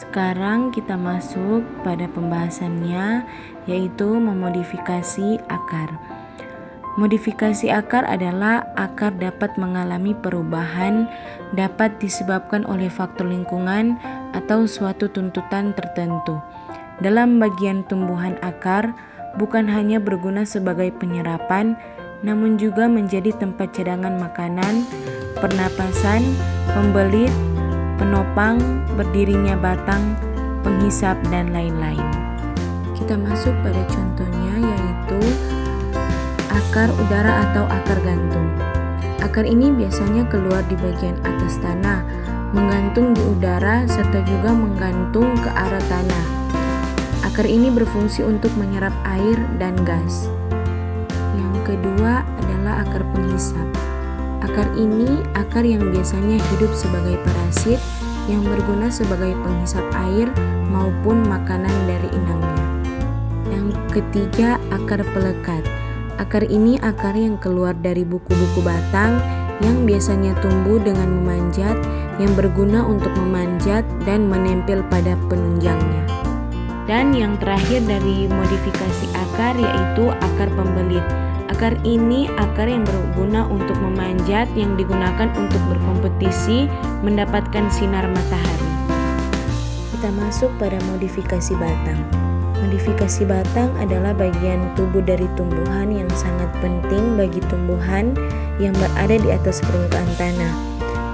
Sekarang kita masuk pada pembahasannya, yaitu memodifikasi akar. Modifikasi akar adalah akar dapat mengalami perubahan, dapat disebabkan oleh faktor lingkungan atau suatu tuntutan tertentu. Dalam bagian tumbuhan, akar bukan hanya berguna sebagai penyerapan, namun juga menjadi tempat cadangan makanan, pernapasan, pembelit, penopang, berdirinya batang, penghisap, dan lain-lain. Kita masuk pada contohnya, yaitu akar udara atau akar gantung. Akar ini biasanya keluar di bagian atas tanah, menggantung di udara, serta juga menggantung ke arah tanah. Akar ini berfungsi untuk menyerap air dan gas. Yang kedua adalah akar penghisap. Akar ini akar yang biasanya hidup sebagai parasit yang berguna sebagai penghisap air maupun makanan dari inangnya. Yang ketiga, akar pelekat. Akar ini akar yang keluar dari buku-buku batang yang biasanya tumbuh dengan memanjat, yang berguna untuk memanjat dan menempel pada penunjangnya. Dan yang terakhir dari modifikasi akar yaitu akar pembelit. Akar ini akar yang berguna untuk memanjat, yang digunakan untuk berkompetisi mendapatkan sinar matahari. Kita masuk pada modifikasi batang. Modifikasi batang adalah bagian tubuh dari tumbuhan yang sangat penting bagi tumbuhan yang berada di atas permukaan tanah.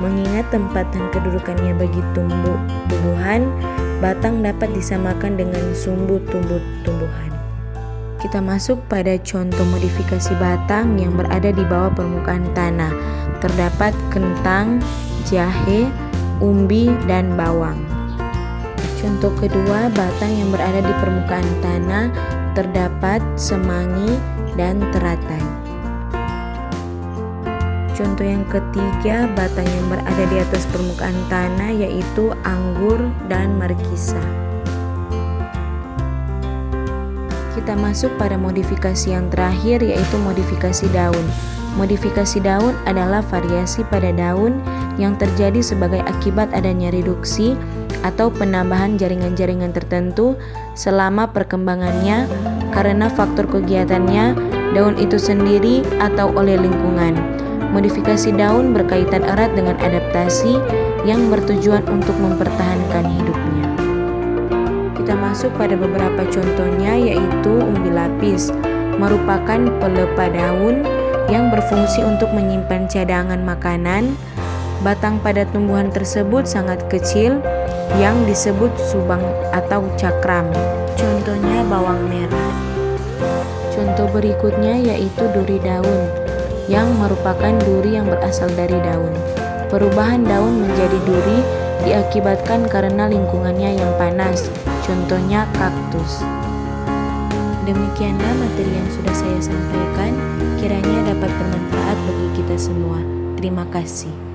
Mengingat tempat dan kedudukannya bagi tumbuhan, batang dapat disamakan dengan sumbu tumbuhan. Kita masuk pada contoh modifikasi batang yang berada di bawah permukaan tanah. Terdapat kentang, jahe, umbi, dan bawang. Contoh kedua, batang yang berada di permukaan tanah, terdapat semanggi dan teratai. Contoh yang ketiga, batang yang berada di atas permukaan tanah yaitu anggur dan markisa. Kita masuk pada modifikasi yang terakhir, yaitu modifikasi daun. Modifikasi daun adalah variasi pada daun yang terjadi sebagai akibat adanya reduksi atau penambahan jaringan-jaringan tertentu selama perkembangannya karena faktor kegiatannya, daun itu sendiri atau oleh lingkungan. Modifikasi daun berkaitan erat dengan adaptasi yang bertujuan untuk mempertahankan hidupnya. Kita masuk pada beberapa contohnya, yaitu umbi lapis, merupakan pelepah daun yang berfungsi untuk menyimpan cadangan makanan. Batang pada tumbuhan tersebut sangat kecil yang disebut subang atau cakram. Contohnya bawang merah. Contoh berikutnya yaitu duri daun, yang merupakan duri yang berasal dari daun. Perubahan daun menjadi duri diakibatkan karena lingkungannya yang panas. Contohnya kaktus. Demikianlah materi yang sudah saya sampaikan, kiranya dapat bermanfaat bagi kita semua. Terima kasih.